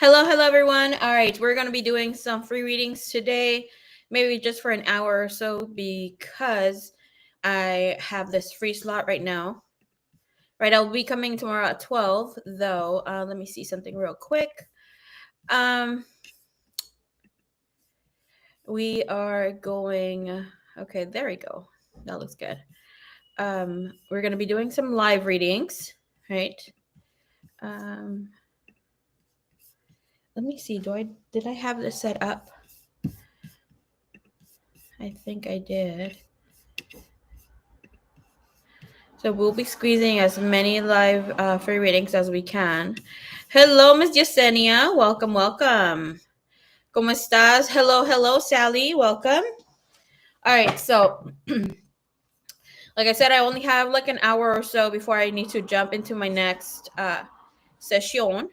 Hello, everyone. All right, we're going to be doing some free readings today, maybe just for an hour or so, because I have this free slot right now. Right, I'll be coming tomorrow at 12, though. Let me see something real quick. We are going. Okay, there we go. That looks good. We're going to be doing some live readings, right? Let me see. Did I have this set up? I think I did. So we'll be squeezing as many live free readings as we can. Hello, Miss Yesenia. Welcome. ¿Cómo estás? Hello, Sally. Welcome. All right, so like I said, I only have like an hour or so before I need to jump into my next session,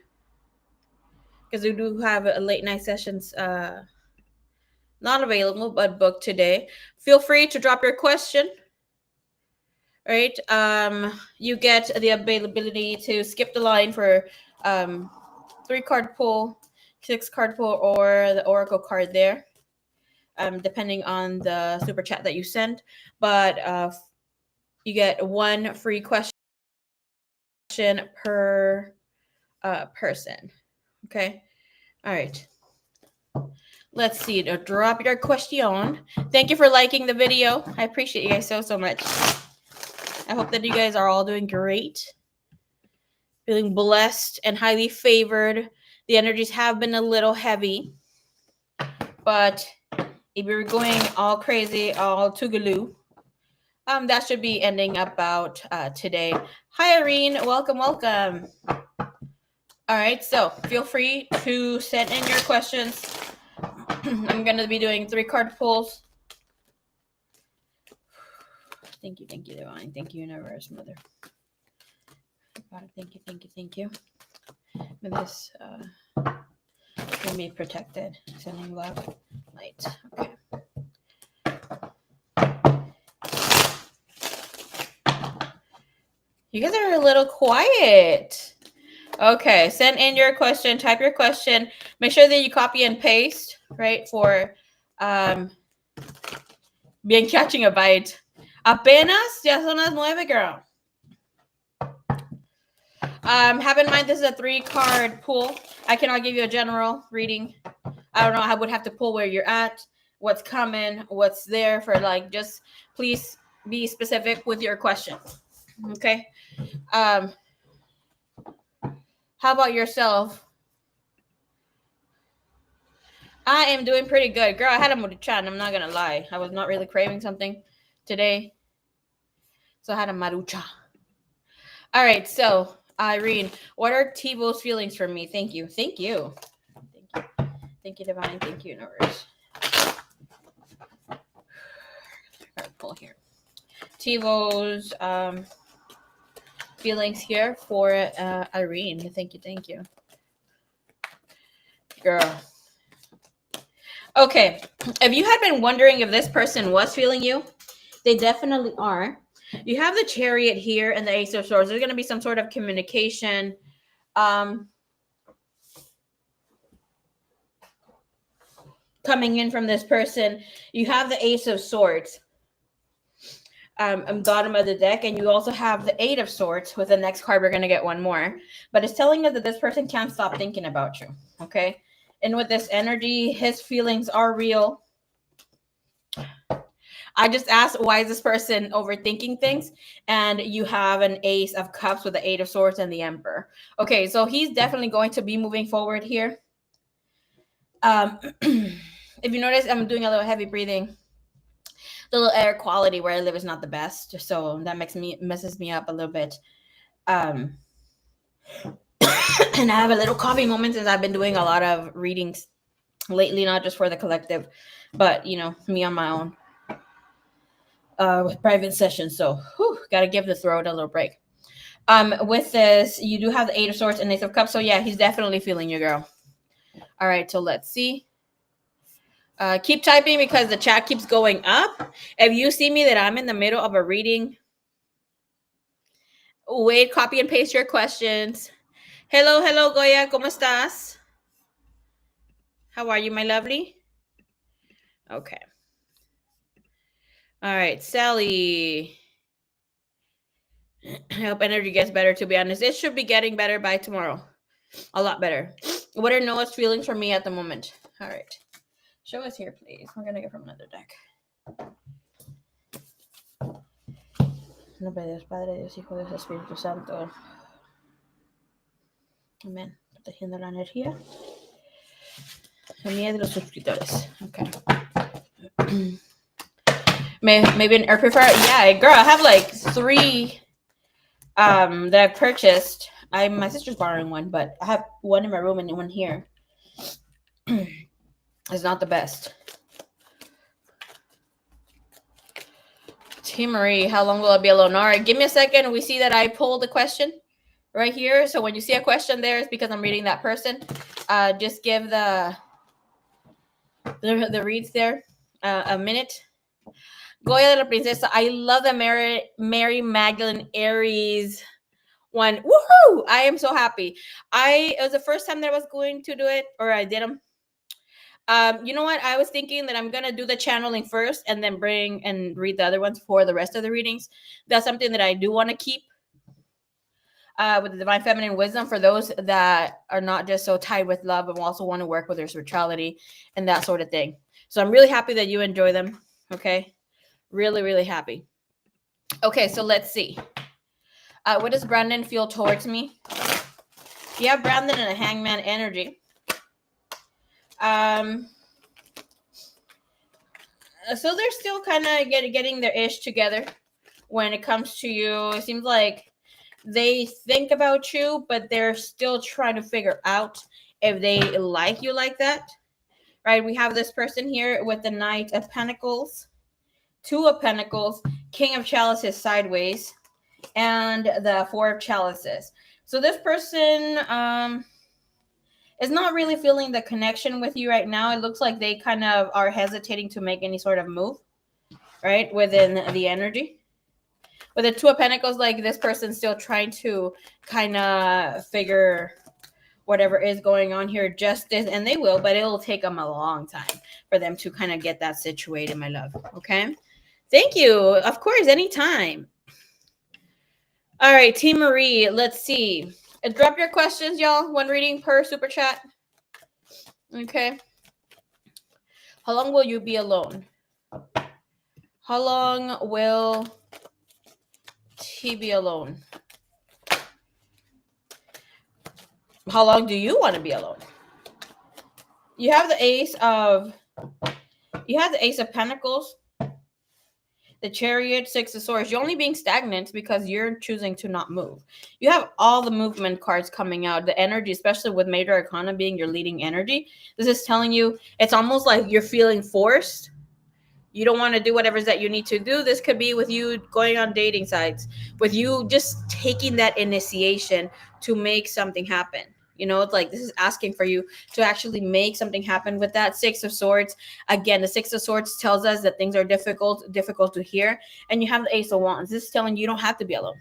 because we do have a late night sessions not available but booked today. Feel free to drop your question. Right, you get the availability to skip the line for 3-card pull, 6-card pull, or the oracle card there, depending on the super chat that you send. But you get one free question per person. Okay, all right, let's see. Drop your question. Thank you for liking the video. I appreciate you guys so much. I hope that you guys are all doing great, feeling blessed and highly favored. The energies have been a little heavy, but if you're going all crazy, all tougaloo, that should be ending about today. Hi, Irene. Welcome. All right, so feel free to send in your questions. I'm going to be doing 3-card pulls. Thank you, Divine. Thank you, Universe, Mother. God, thank you. May this can be protected. Sending love, light. Okay. You guys are a little quiet. Okay, send in your question. Type your question. Make sure that you copy and paste, right, for bien catching a bite. Apenas ya son las 9, girl. Have in mind this is a 3-card pull. I cannot give you a general reading. I don't know. I would have to pull where you're at, what's coming, what's there for, like, just please be specific with your question. Okay. How about yourself? I am doing pretty good. Girl, I had a maruchan. I'm not going to lie. I was not really craving something today, so I had a marucha. All right, so Irene, what are Tivo's feelings for me? Thank you, Divine. Thank you, Universe. Pull here. Tivo's feelings here for Irene. Thank you, girl. Okay, if you had been wondering if this person was feeling you, they definitely are. You have the Chariot here and the Ace of Swords. There's going to be some sort of communication. Coming in from this person. You have the Ace of Swords bottom of the deck, and you also have the 8 of Swords. With the next card, we're going to get one more. But it's telling us that this person can't stop thinking about you, okay? And with this energy, his feelings are real. I just asked, why is this person overthinking things? And you have an Ace of Cups with the 8 of Swords and the Emperor. Okay, so he's definitely going to be moving forward here. If you notice, I'm doing a little heavy breathing. The little air quality where I live is not the best, so that messes me up a little bit. And I have a little coffee moment since I've been doing a lot of readings lately, not just for the collective, but me on my own with private sessions. So gotta give the throat a little break. With this, you do have the 8 of Swords and Ace of Cups, so yeah, he's definitely feeling you, girl. All right, so let's see. Keep typing because the chat keeps going up. If you see me that I'm in the middle of a reading, wait, copy and paste your questions. Hello, Goya, ¿cómo estás? How are you, my lovely? Okay. All right, Sally. I hope energy gets better, to be honest. It should be getting better by tomorrow. A lot better. What are Noah's feelings for me at the moment? All right. Show us here, please. We're going to get from another deck. Nombre de Dios Padre, Dios Hijo, Dios Espíritu Santo. Amén. Protegiendo la energía. La mía de los suscriptores. Okay. Maybe an air purifier. Yeah, girl, I have like 3 that I've purchased. My sister's borrowing one, but I have one in my room and one here. It's not the best. Team Marie, how long will I be alone? All right, give me a second. We see that I pulled the question right here. So when you see a question there, it's because I'm reading that person. Just give the reads there a minute. Goya de la Princesa. I love the Mary Magdalene Aries one. Woohoo! I am so happy. It was the first time that I was going to do it, or I did them. You know what? I was thinking that I'm gonna do the channeling first and then bring and read the other ones for the rest of the readings. That's something that I do want to keep with the divine feminine wisdom for those that are not just so tied with love, but also want to work with their spirituality and that sort of thing. So I'm really happy that you enjoy them. Okay, really, really happy. Okay, so let's see. What does Brandon feel towards me? You have Brandon and a hangman energy. So they're still kind of getting their ish together when it comes to you. It seems like they think about you, but they're still trying to figure out if they like you like that. Right? We have this person here with the Knight of Pentacles, 2 of Pentacles, King of Chalices sideways, and the 4 of Chalices. So this person is not really feeling the connection with you right now. It looks like they kind of are hesitating to make any sort of move, right, within the energy. With the 2 of Pentacles, like this person's still trying to kind of figure whatever is going on here justice, and they will, but it'll take them a long time for them to kind of get that situated, my love. Okay. Thank you. Of course, anytime. All right, Team Marie, let's see. Drop your questions, y'all. 1 reading per super chat. Okay. How long will you be alone? How long will he be alone? How long do you want to be alone? You have the Ace of Pentacles, the Chariot, 6 of Swords. You're only being stagnant because you're choosing to not move. You have all the movement cards coming out. The energy, especially with Major Arcana being your leading energy, this is telling you it's almost like you're feeling forced. You don't want to do whatever that you need to do. This could be with you going on dating sites, with you just taking that initiation to make something happen. You know, it's like this is asking for you to actually make something happen with that 6 of Swords. Again, the 6 of Swords tells us that things are difficult to hear. And you have the Ace of Wands. This is telling you don't have to be alone.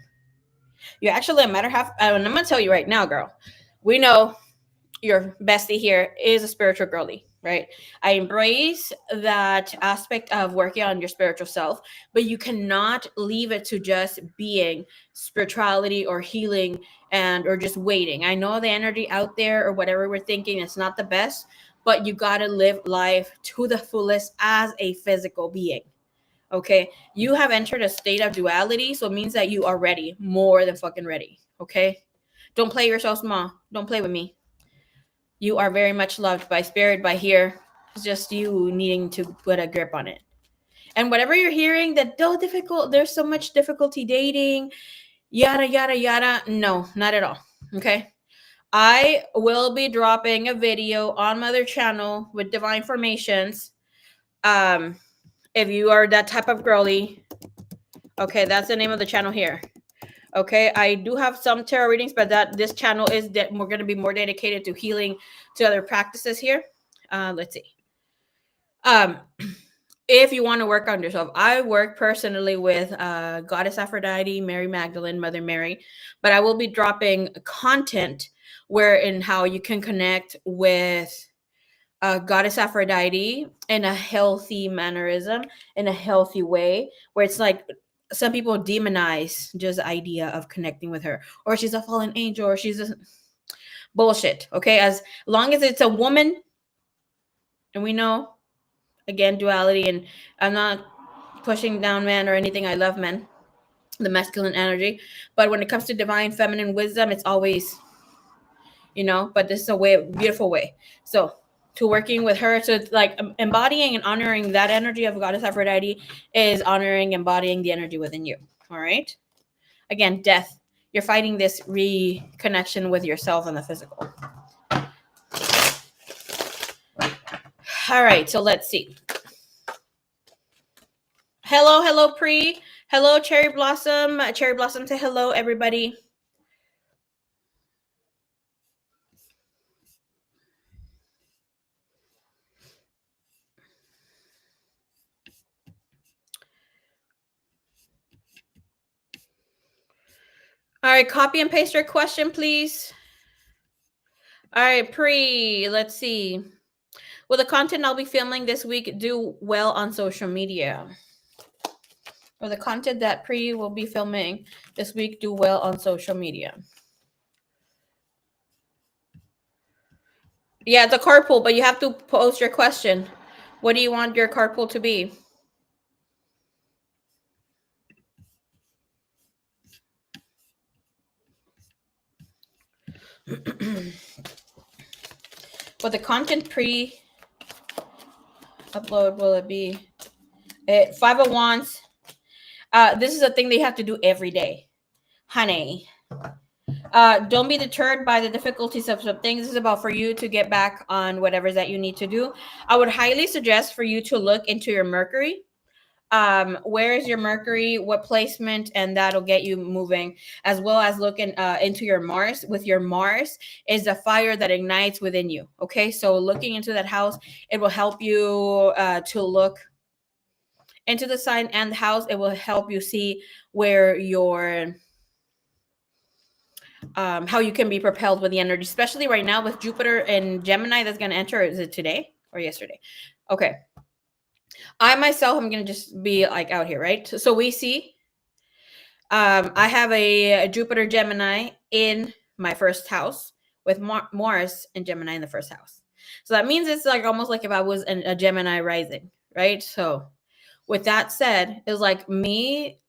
You actually, and I'm going to tell you right now, girl, we know your bestie here is a spiritual girly, right? I embrace that aspect of working on your spiritual self, but you cannot leave it to just being spirituality or healing or just waiting. I know the energy out there or whatever we're thinking is not the best, but you got to live life to the fullest as a physical being. Okay, you have entered a state of duality, so it means that you are ready, more than fucking ready. Okay, don't play yourself small. Don't play with me. You are very much loved by spirit, by here. It's just you needing to put a grip on it. And whatever you're hearing that there's so much difficulty dating, yada, yada, yada. No, not at all. Okay. I will be dropping a video on my other channel with divine formations. If you are that type of girly, okay, that's the name of the channel here. Okay, I do have some tarot readings, but this channel is that we're going to be more dedicated to healing, to other practices here. Let's see. If you want to work on yourself, I work personally with Goddess Aphrodite, Mary Magdalene, Mother Mary, but I will be dropping content where and how you can connect with goddess Aphrodite in a healthy mannerism, in a healthy way, where it's like some people demonize just the idea of connecting with her, or she's a fallen angel, or she's a bullshit. Okay, as long as it's a woman, and we know, again, duality, and I'm not pushing down men or anything. I love men, the masculine energy, but when it comes to divine feminine wisdom, it's always, but this is a way, beautiful way. So to working with her, so it's like embodying and honoring that energy of goddess Aphrodite is honoring, embodying the energy within you. All right. Again, death. You're fighting this reconnection with yourself and the physical. All right. So let's see. Hello, Pre. Hello, Cherry Blossom. Cherry Blossom, say hello, everybody. All right, copy and paste your question, please. All right, Pre, let's see. Will the content I'll be filming this week do well on social media? Will the content that Pre will be filming this week do well on social media? Yeah, it's a carpool, but you have to post your question. What do you want your carpool to be? What the content Pre upload will it be? 5 of Wands. This is a thing they have to do every day. Honey. Don't be deterred by the difficulties of some things. This is about for you to get back on whatever that you need to do. I would highly suggest for you to look into your Mercury. Where is your Mercury, what placement, and that'll get you moving, as well as looking into your Mars. With your Mars is a fire that ignites within you. Okay, so looking into that house, it will help you to look into the sign and the house. It will help you see where your how you can be propelled with the energy, especially right now with Jupiter and Gemini that's going to enter. Is it today or yesterday? Okay. I myself, I'm going to just be like out here, right? So we see I have a Jupiter Gemini in my first house with Mars and Gemini in the first house. So that means it's like almost like if I was a Gemini rising, right? So with that said, it's like me,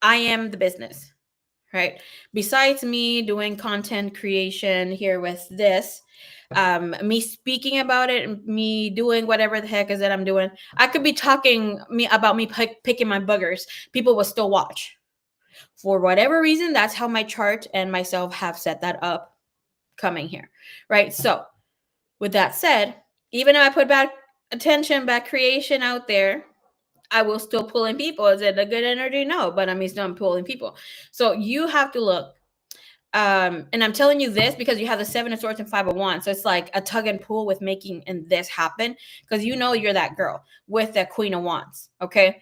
I am the business, right? Besides me doing content creation here with this, me speaking about it, me doing whatever the heck is that I'm doing, I could be talking about me picking my boogers. People will still watch. For whatever reason, that's how my chart and myself have set that up coming here, right? So with that said, even if I put back attention, back creation out there, I will still pull in people. Is it a good energy? No, but I mean, still I'm pulling people. So you have to look. And I'm telling you this because you have the 7 of Swords and 5 of Wands. So it's like a tug and pull with making this happen, because you know you're that girl with the Queen of Wands. Okay.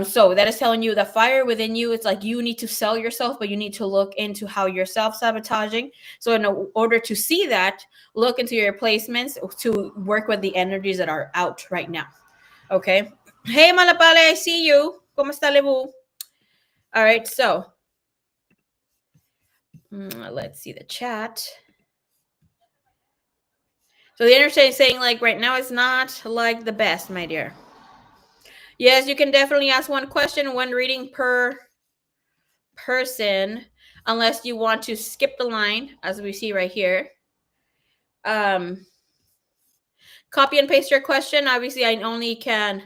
So that is telling you the fire within you. It's like you need to sell yourself, but you need to look into how you're self-sabotaging. So in order to see that, look into your placements to work with the energies that are out right now. Okay. Hey, Malapale, I see you. ¿Cómo está, Lebu? All right. So let's see the chat. So the energy is saying like right now it's not like the best, my dear. Yes, you can definitely ask one question, one reading per person, unless you want to skip the line, as we see right here. Copy and paste your question. Obviously, I only can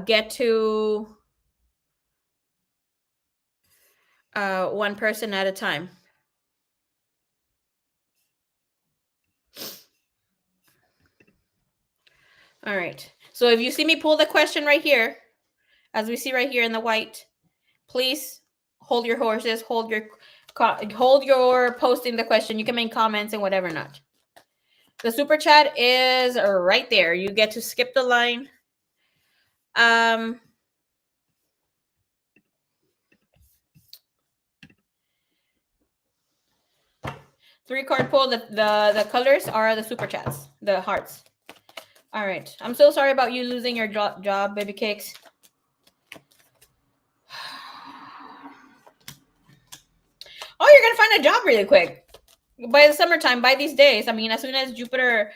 get to one person at a time. All right. So if you see me pull the question right here, as we see right here in the white, please hold your horses, hold your posting the question. You can make comments and whatever not. The super chat is right there. You get to skip the line. 3-card pull. The colors are the super chats, the hearts. All right. I'm so sorry about you losing your job, baby cakes. Oh, you're going to find a job really quick. By the summertime, by these days. I mean, as soon as Jupiter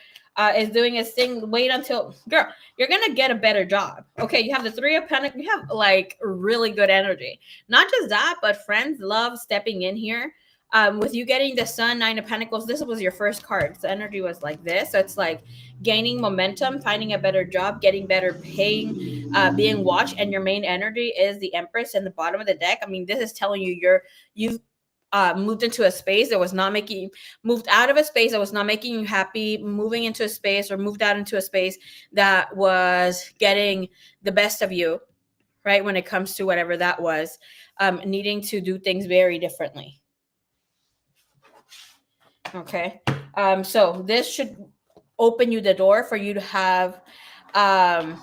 is doing his thing, wait until, girl, you're going to get a better job. Okay, you have the Three of Pentacles. You have, like, really good energy. Not just that, but friends love stepping in here. With you getting the Sun, Nine of Pentacles, this was your first card. The energy was like this. So it's like gaining momentum, finding a better job, getting better paying, being watched, and your main energy is the Empress in the bottom of the deck. I mean, this is telling you you've moved into a space that was not making, moved out of a space that was not making you happy, moving into a space, or moved out into a space that was getting the best of you, right? When it comes to whatever that was, needing to do things very differently. Okay. So this should open you the door for you to have a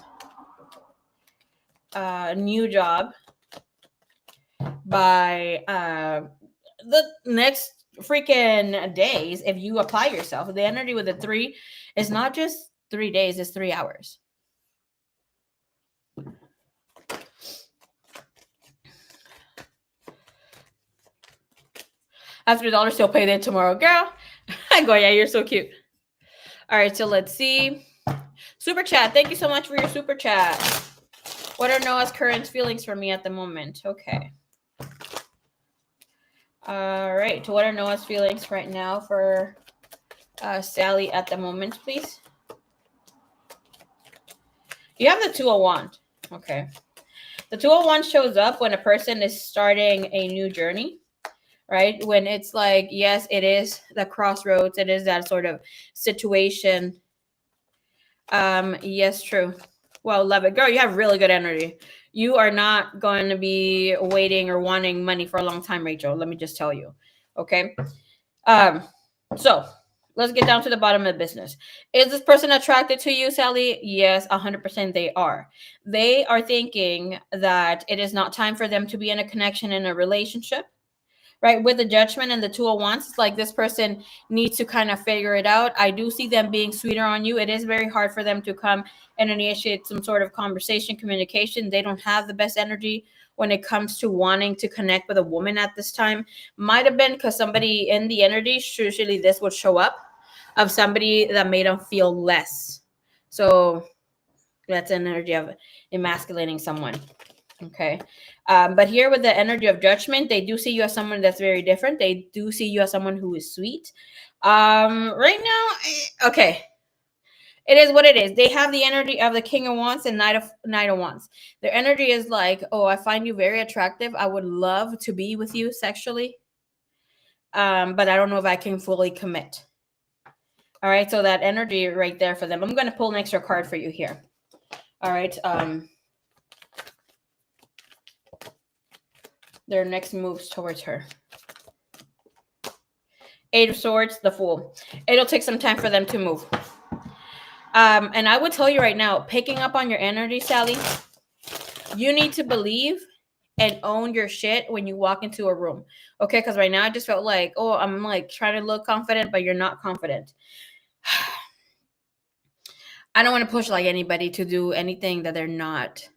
new job by the next freaking days. If you apply yourself, the energy with the 3 is not just 3 days, it's 3 hours. After $1 still pay then tomorrow, girl. I go, yeah, you're so cute. All right, so let's see. Super chat, thank you so much for your super chat. What are Noah's current feelings for me at the moment? Okay. All right, what are Noah's feelings right now for Sally at the moment, please? You have the 2 of Wands. Okay. The 2 of Wands shows up when a person is starting a new journey, right? When it's like, yes, it is the crossroads. It is that sort of situation. Yes, true. Well, love it. Girl, you have really good energy. You are not going to be waiting or wanting money for a long time, Rachel. Let me just tell you. Okay. So let's get down to the bottom of the business. Is this person attracted to you, Sally? Yes, 100% they are. They are thinking that it is not time for them to be in a connection, in a relationship. Right, with the Judgment and the 2 of Wands, it's like this person needs to kind of figure it out. I do see them being sweeter on you. It is very hard for them to come and initiate some sort of conversation, communication. They don't have the best energy when it comes to wanting to connect with a woman at this time. Might have been because somebody in the energy, usually this would show up, of somebody that made them feel less. So that's an energy of emasculating someone. Okay. But here with the energy of Judgment, they do see you as someone that's very different. They do see you as someone who is sweet. Right now, okay. It is what it is. They have the energy of the King of Wands and Knight of Wands. Their energy is like, oh, I find you very attractive. I would love to be with you sexually. But I don't know if I can fully commit. All right. So that energy right there for them. I'm going to pull an extra card for you here. All right. Their next moves towards her. 8 of Swords, the Fool. It'll take some time for them to move. And I would tell you right now, picking up on your energy, Sally, you need to believe and own your shit when you walk into a room. Okay, because right now I just felt like, oh, I'm like trying to look confident, but you're not confident. I don't want to push like anybody to do anything that they're not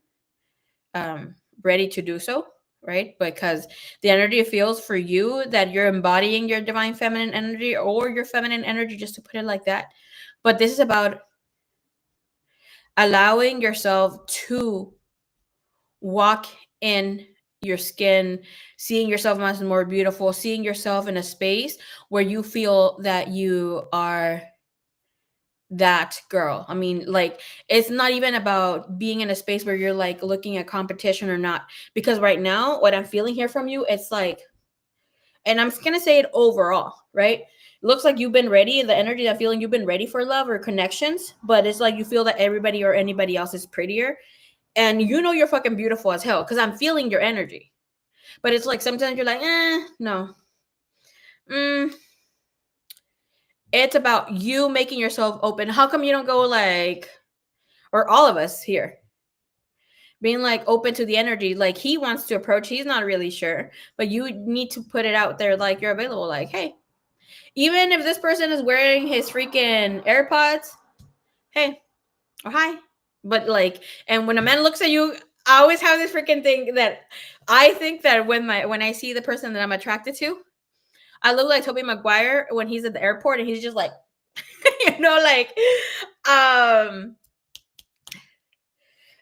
ready to do so, right? Because the energy feels for you that you're embodying your divine feminine energy or your feminine energy, just to put it like that. But this is about allowing yourself to walk in your skin, seeing yourself as more beautiful, seeing yourself in a space where you feel that you are that girl. I mean, like, it's not even about being in a space where you're like looking at competition or not, because right now what I'm feeling here from you, it's like, and I'm just gonna say it overall, right? It looks like you've been ready, the energy, that feeling you've been ready for love or connections, but it's like you feel that everybody or anybody else is prettier, and you know you're fucking beautiful as hell, because I'm feeling your energy. But it's like sometimes you're like, no. It's about you making yourself open. How come you don't go like, or all of us here, being like open to the energy? Like, he wants to approach, he's not really sure, but you need to put it out there, like you're available, like, hey, even if this person is wearing his freaking AirPods, hey, or hi. But like, and when a man looks at you, I always have this freaking thing that I think that when I see the person that I'm attracted to, I look like Tobey Maguire when he's at the airport and he's just like, like, um,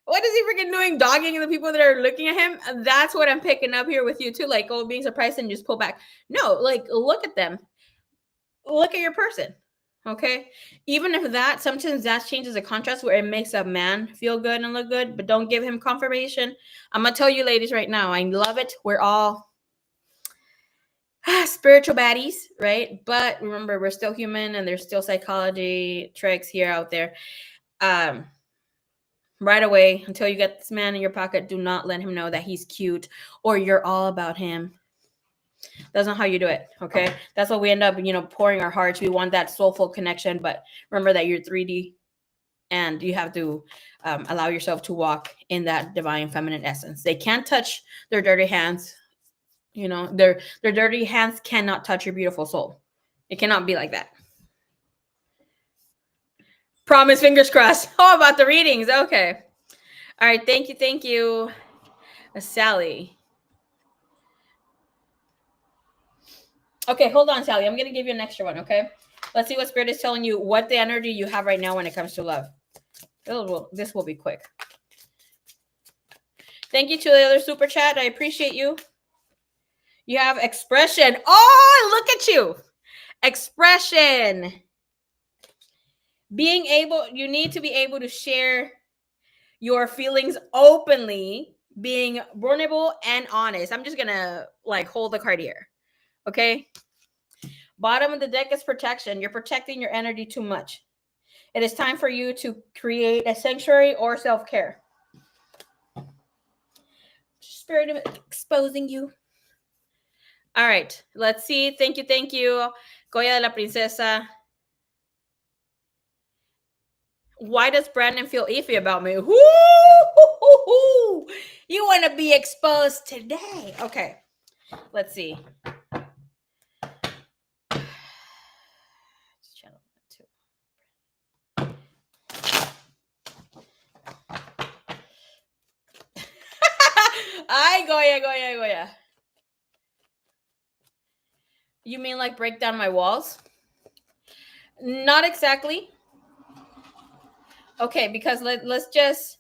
what is he freaking doing? Dogging the people that are looking at him. And that's what I'm picking up here with you too. Like, oh, being surprised and just pull back. No, like, look at them. Look at your person. Okay. Even if that sometimes that changes the contrast where it makes a man feel good and look good, but don't give him confirmation. I'm gonna tell you, ladies, right now. I love it. We're all spiritual baddies, right? But remember, we're still human, and there's still psychology tricks here out there. Right away, until you get this man in your pocket, do not let him know that he's cute or you're all about him. That's not how you do it. Okay. That's what we end up, pouring our hearts. We want that soulful connection, but remember that you're 3D and you have to allow yourself to walk in that divine feminine essence. They can't touch their dirty hands. Their dirty hands cannot touch your beautiful soul. It cannot be like that. Promise, fingers crossed. Oh, about the readings. Okay. All right. Thank you, Sally. Okay, hold on, Sally. I'm going to give you an extra one, okay? Let's see what Spirit is telling you, what the energy you have right now when it comes to love. This will be quick. Thank you to the other super chat. I appreciate you. You have expression. Oh, look at you. Expression. You need to be able to share your feelings openly, being vulnerable and honest. I'm just going to hold the card here. Okay? Bottom of the deck is protection. You're protecting your energy too much. It is time for you to create a sanctuary or self-care. Spirit of exposing you. All right. Let's see. Thank you. Goya de la Princesa. Why does Brandon feel iffy about me? Woo! You want to be exposed today. Okay. Let's see. Channel 2. Ay, Goya. You mean like break down my walls? Not exactly. Okay, because let's just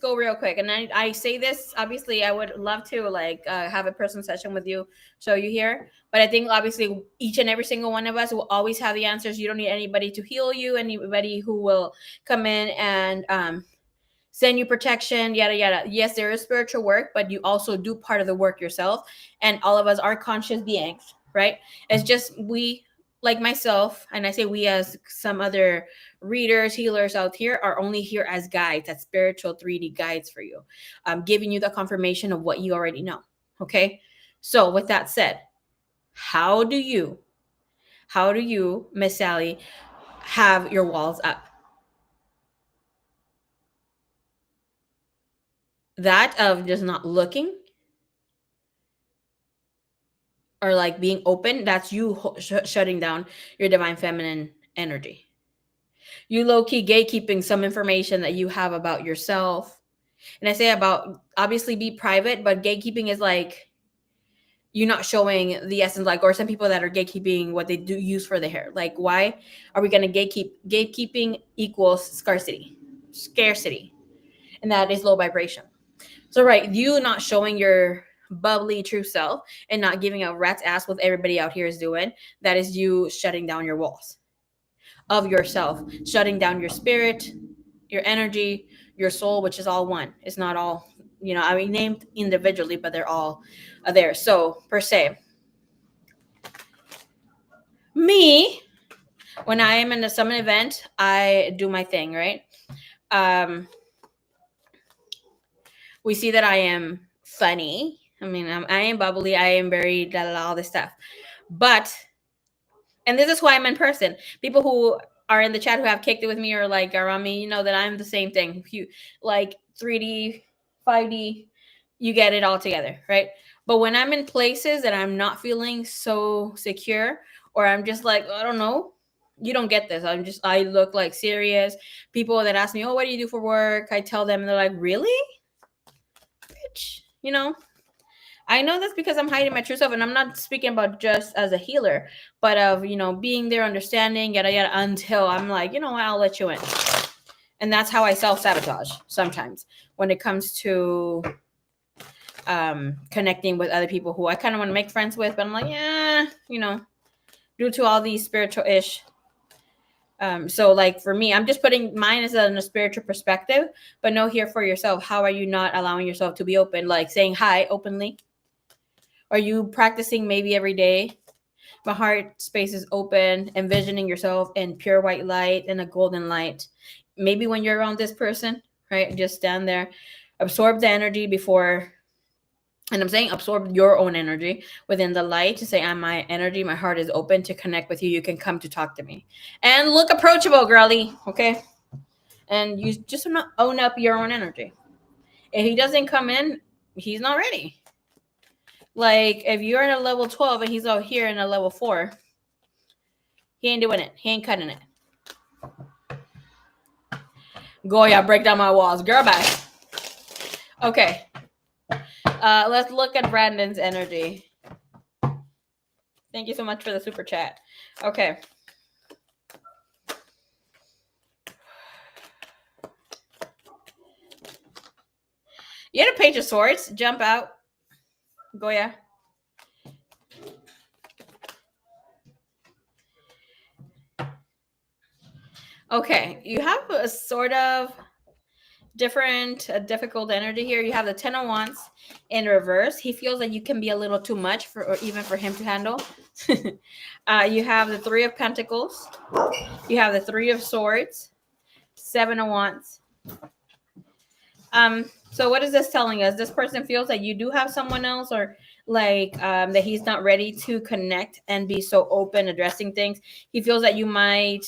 go real quick. And I say this, obviously, I would love to have a personal session with you, show you here. But I think obviously each and every single one of us will always have the answers. You don't need anybody to heal you, anybody who will come in and send you protection, yada, yada. Yes, there is spiritual work, but you also do part of the work yourself. And all of us are conscious beings, right? It's just we, like myself, and I say we as some other readers, healers out here, are only here as guides, as spiritual 3D guides for you, giving you the confirmation of what you already know. Okay. So with that said, how do you, Miss Sally, have your walls up? That of just not looking or being open, that's you shutting down your divine feminine energy. You low-key gatekeeping some information that you have about yourself. And I say about, obviously be private, but gatekeeping is you not showing the essence, or some people that are gatekeeping what they do use for their hair. Why are we going to gatekeep? Gatekeeping equals scarcity, and that is low vibration. So right, you not showing your bubbly true self and not giving a rat's ass what everybody out here is doing, that is you shutting down your walls of yourself, shutting down your spirit, your energy, your soul, which is all one. It's not all, named individually, but they're all there. So per se, me, when I am in a summon event, I do my thing, right? We see that I am funny. I mean, I am bubbly. I am very all this stuff. But, and this is who I'm in person. People who are in the chat who have kicked it with me or around me, you know that I'm the same thing. 3D, 5D, you get it all together, right? But when I'm in places that I'm not feeling so secure, or I'm just I don't know, you don't get this. I look like serious. People that ask me, oh, what do you do for work? I tell them, and they're like, really? Bitch, you know? I know that's because I'm hiding my true self, and I'm not speaking about just as a healer, but of, being there, understanding, yada, yada, until I'm like, you know what, I'll let you in. And that's how I self-sabotage sometimes when it comes to connecting with other people who I kind of want to make friends with, but I'm like, yeah, due to all these spiritual-ish. So like for me, I'm just putting mine as in a spiritual perspective, but know here for yourself, how are you not allowing yourself to be open? Like saying hi openly. Are you practicing maybe every day? My heart space is open, envisioning yourself in pure white light and a golden light. Maybe when you're around this person, right? Just stand there, absorb the energy before, and I'm saying absorb your own energy within the light to say, I'm my energy, my heart is open to connect with you. You can come to talk to me. And look approachable, girly, okay? And you just own up your own energy. If he doesn't come in, he's not ready. Like if you're in a level 12 and he's out here in a level 4, he ain't doing it. He ain't cutting it. Goya, break down my walls. Girl, bye. Okay. Let's look at Brandon's energy. Thank you so much for the super chat. Okay. You had a page of swords. Jump out. Goya. Okay. You have a sort of difficult energy here. You have the 10 of Wands in reverse. He feels like you can be a little too much or even for him to handle. You have the 3 of Pentacles. You have the 3 of Swords. 7 of Wands. So what is this telling us? This person feels like you do have someone else, or like that he's not ready to connect and be so open addressing things. He feels that you might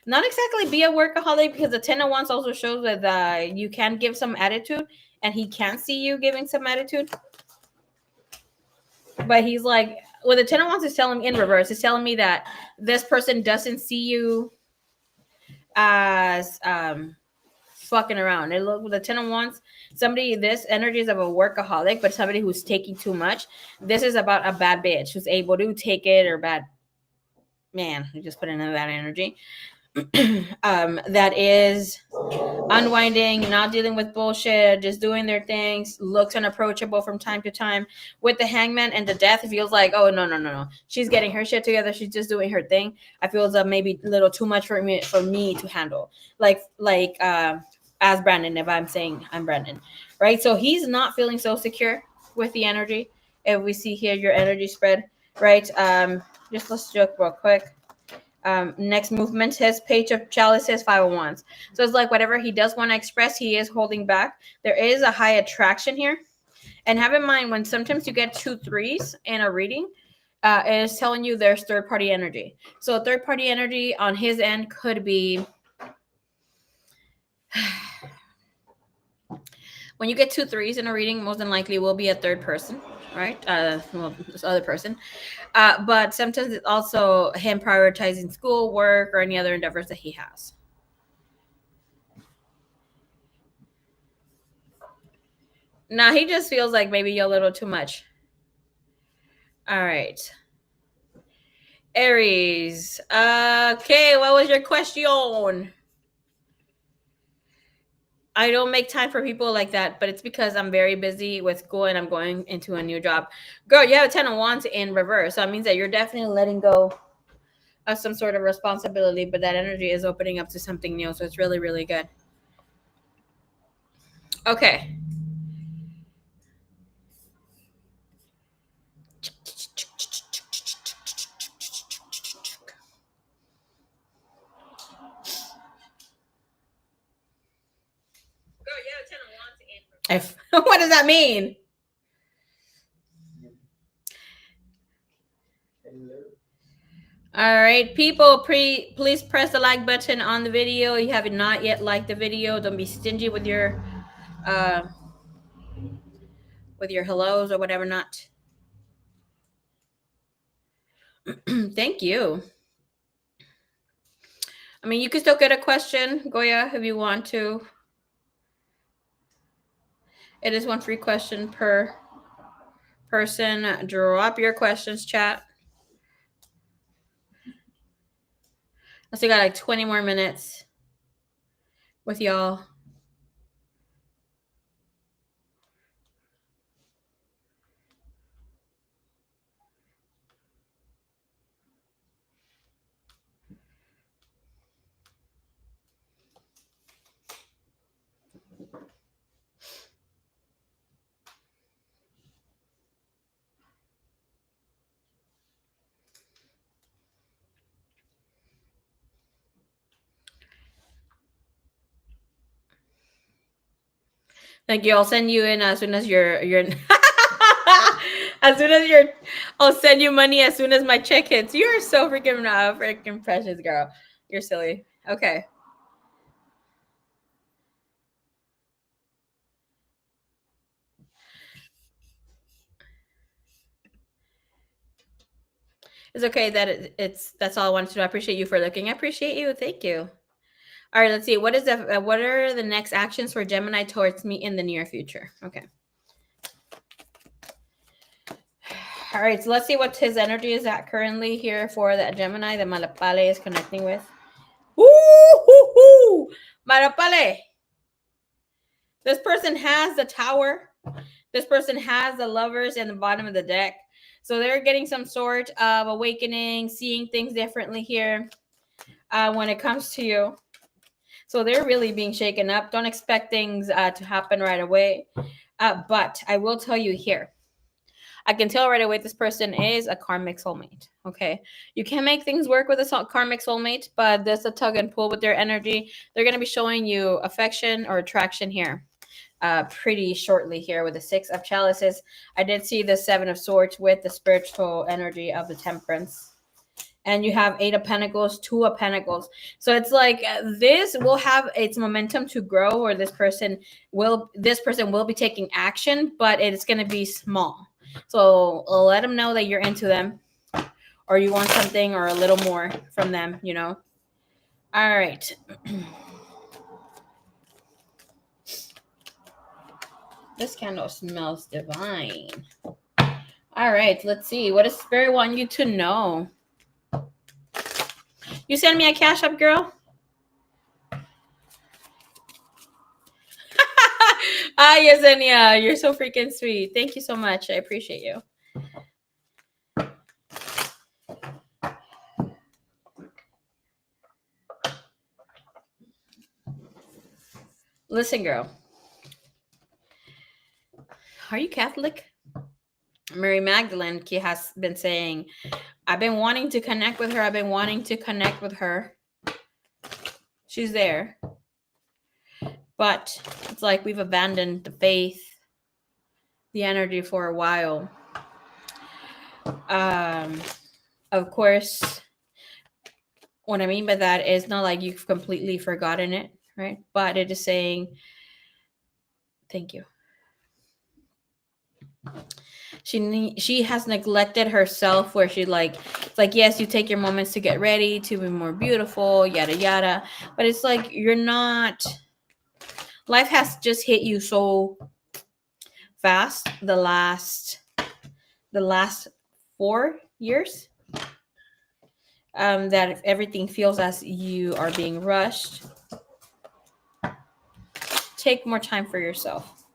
not exactly be a workaholic, because the 10 of Wands also shows that you can give some attitude and he can see you giving some attitude. But he's like, what the 10 of Wands is telling me in reverse, is telling me that this person doesn't see you as fucking around. It look with the 10 of Wands, this energy is of a workaholic, but somebody who's taking too much. This is about a bad bitch who's able to take it, or bad man who just put in that energy. That is unwinding, not dealing with bullshit, just doing their things, looks unapproachable from time to time. With the Hangman and the Death, it feels like, oh no, she's getting her shit together, she's just doing her thing. I feel it's maybe a little too much for me to handle. Like as Brandon, if I'm saying I'm Brandon, right? So he's not feeling so secure with the energy. If we see here your energy spread, right? Just let's joke real quick. Next movement, his page of chalices, 5 of Wands. So it's like whatever he does want to express, he is holding back. There is a high attraction here. And have in mind, when sometimes you get 2 3s in a reading, it is telling you there's third party energy. So third party energy on his end could be when you get 2 3s in a reading, most than likely will be a third person, right? This other person. But sometimes it's also him prioritizing school, work, or any other endeavors that he has. Nah, he just feels like maybe you're a little too much. All right. Aries. Okay, what was your question? I don't make time for people like that, but it's because I'm very busy with school and I'm going into a new job. Girl, you have a 10 of Wands in reverse. So it means that you're definitely letting go of some sort of responsibility, but that energy is opening up to something new. So it's really, really good. Okay. What does that mean? All right, people, please press the like button on the video. You have not yet liked the video. Don't be stingy with your hellos or whatever not. Thank you. I mean, you can still get a question, Goya, if you want to. It is one free question per person. Drop your questions, chat. I still got like 20 more minutes with y'all. Thank you. I'll send you in as soon as you're as soon as you're I'll send you money as soon as my check hits. You're so freaking precious, girl. You're silly. Okay. It's okay that that's all I wanted to do. I appreciate you for looking. I appreciate you. Thank you. All right, let's see. What are the next actions for Gemini towards me in the near future? Okay. All right, so let's see what his energy is at currently here for that Gemini that Malapale is connecting with. Woo! Malapale. This person has the Tower. This person has the Lovers in the bottom of the deck. So they're getting some sort of awakening, seeing things differently here when it comes to you. So they're really being shaken up. Don't expect things to happen right away. But I will tell you here, I can tell right away this person is a karmic soulmate. Okay. You can make things work with a karmic soulmate, but there's a tug and pull with their energy. They're going to be showing you affection or attraction here pretty shortly here with the Six of Chalices. I did see the Seven of Swords with the spiritual energy of the Temperance. And you have Eight of Pentacles, Two of Pentacles. So it's like this will have its momentum to grow, or this person will be taking action, but it's going to be small. So let them know that you're into them, or you want something or a little more from them, you know. All right. This candle smells divine. All right, let's see. What does Spirit want you to know? You send me a cash app, girl? Yesenia, you're so freaking sweet. Thank you so much. I appreciate you. Listen, girl. Are you Catholic? Mary Magdalene has been saying, I've been wanting to connect with her. I've been wanting to connect with her. She's there. But it's like we've abandoned the faith, the energy for a while. Of course, what I mean by that is not like you've completely forgotten it, right? But it is saying, thank you. She has neglected herself, where she it's like, yes, you take your moments to get ready to be more beautiful, yada yada, but it's like you're not. Life has just hit you so fast the last 4 years that everything feels as you are being rushed. Take more time for yourself.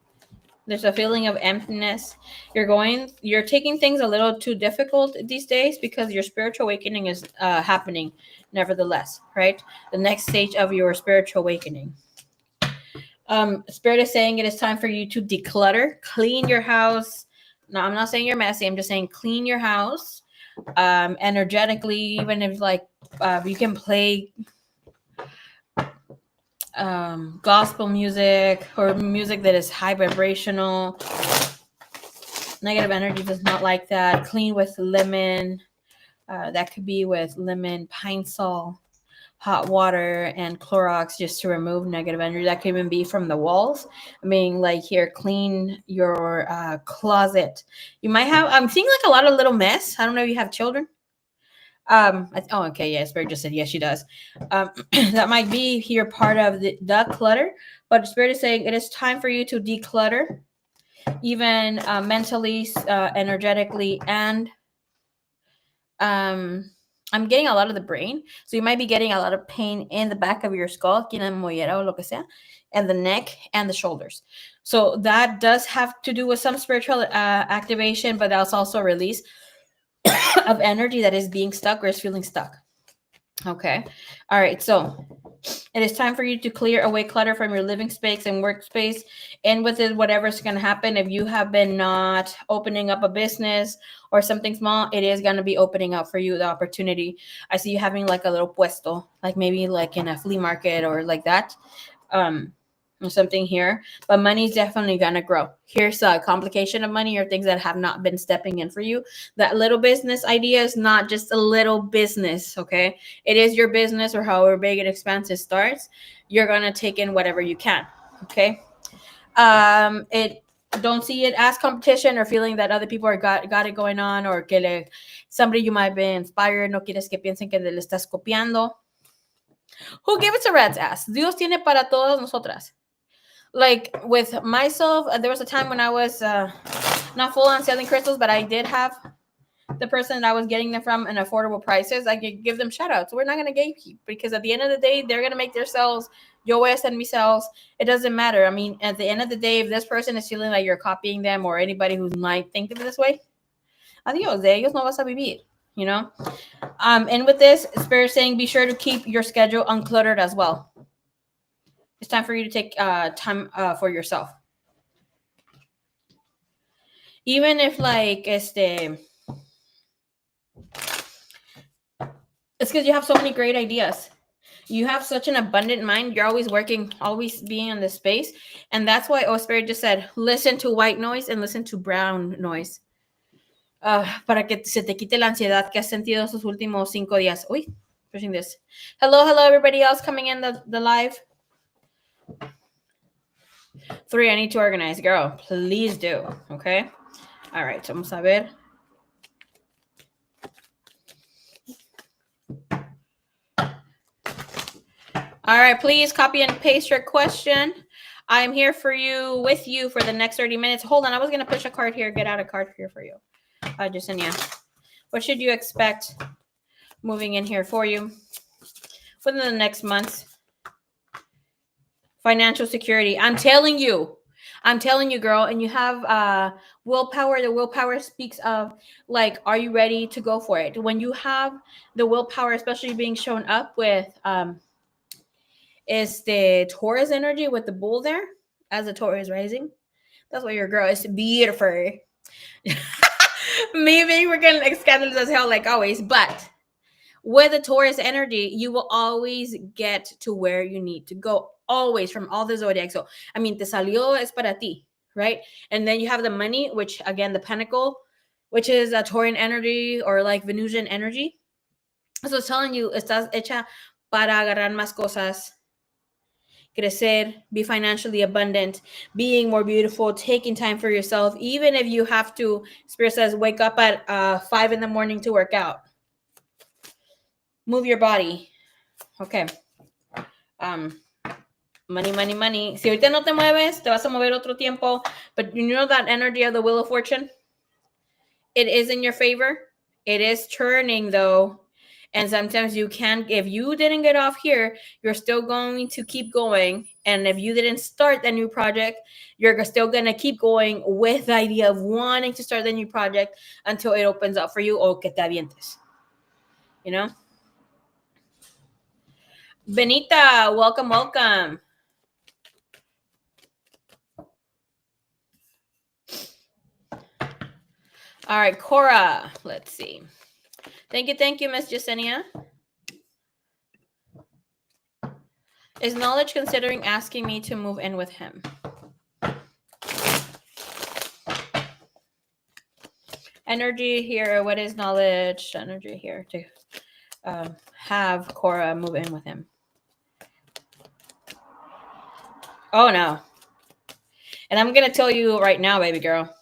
There's a feeling of emptiness. You're taking things a little too difficult these days because your spiritual awakening is happening nevertheless, right? The next stage of your spiritual awakening. Spirit is saying it is time for you to declutter, clean your house. No, I'm not saying you're messy. I'm just saying clean your house energetically, even if you can play gospel music or music that is high vibrational. Negative energy does not like that. Clean with lemon. That could be with lemon, pine sol, hot water, and Clorox, just to remove negative energy. That could even be from the walls. I mean, like here, clean your closet. You might have, I'm seeing like a lot of little mess. I don't know if you have children. Okay, yeah, Spirit just said yes, she does. That might be here part of the clutter, but Spirit is saying it is time for you to declutter, even mentally, energetically, and I'm getting a lot of the brain, so you might be getting a lot of pain in the back of your skull, and the neck and the shoulders. So that does have to do with some spiritual activation, but that's also a release of energy that is being stuck or is feeling stuck. Okay. All right. So it is time for you to clear away clutter from your living space and workspace. And with it, whatever's going to happen, if you have been not opening up a business or something small, it is going to be opening up for you the opportunity. I see you having like a little puesto, like maybe like in a flea market or like that. Or something here, but money's definitely gonna grow. Here's a complication of money or things that have not been stepping in for you. That little business idea is not just a little business, okay? It is your business, or however big and expensive starts. You're gonna take in whatever you can, okay? It don't see it as competition or feeling that other people are got it going on, or que somebody you might be inspired, no quieres que piensen que le estás copiando. Who gave it a rat's ass? Dios tiene para todas nosotras. Like with myself, there was a time when I was not full on selling crystals, but I did have the person that I was getting them from and affordable prices. I could give them shout outs. We're not going to gatekeep, because at the end of the day, they're going to make their sales. Yo voy a hacer mis sales. It doesn't matter. I mean, at the end of the day, if this person is feeling like you're copying them, or anybody who might think of it this way, adios, de ellos no vas a vivir, you know? And with this, Spirit saying, be sure to keep your schedule uncluttered as well. It's time for you to take time for yourself. Even if like it's because you have so many great ideas. You have such an abundant mind. You're always working, always being in this space. And that's why Spirit just said, listen to white noise and listen to brown noise. Para que se te quite la ansiedad que has sentido estos últimos 5 días. Uy, pushing this. Hello, everybody else coming in the live. 3, I need to organize. Girl, please do. Okay? All right, so vamos a ver. All right, please copy and paste your question. I'm here for you, with you for the next 30 minutes. Hold on, I was going to push a card here, get out a card here for you. Jasenia, what should you expect moving in here for you within the next month? Financial security. I'm telling you, girl. And you have willpower. The willpower speaks of, like, are you ready to go for it? When you have the willpower, especially being shown up with is the Taurus energy with the bull there as the Taurus rising. That's why your girl is beautiful. Maybe we're getting scandalous as hell like always, but with the Taurus energy, you will always get to where you need to go, always, from all the zodiac. So, I mean, te salió es para ti, right? And then you have the money, which, again, the pentacle, which is a Taurian energy or like Venusian energy. So it's telling you, estás hecha para agarrar más cosas, crecer, be financially abundant, being more beautiful, taking time for yourself, even if you have to, Spirit says, wake up at 5 in the morning to work out. Move your body. Okay. Money, money, money. Si ahorita no te mueves, te vas a mover otro tiempo. But you know that energy of the Wheel of Fortune? It is in your favor. It is turning, though. And sometimes you can, if you didn't get off here, you're still going to keep going. And if you didn't start the new project, you're still going to keep going with the idea of wanting to start the new project until it opens up for you, o que te avientes. You know? Benita, welcome, welcome. All right, Cora, let's see. Thank you, Miss Jasenia. Is knowledge considering asking me to move in with him? Energy here. What is knowledge? Energy here to have Cora move in with him. Oh, no. And I'm going to tell you right now, baby girl.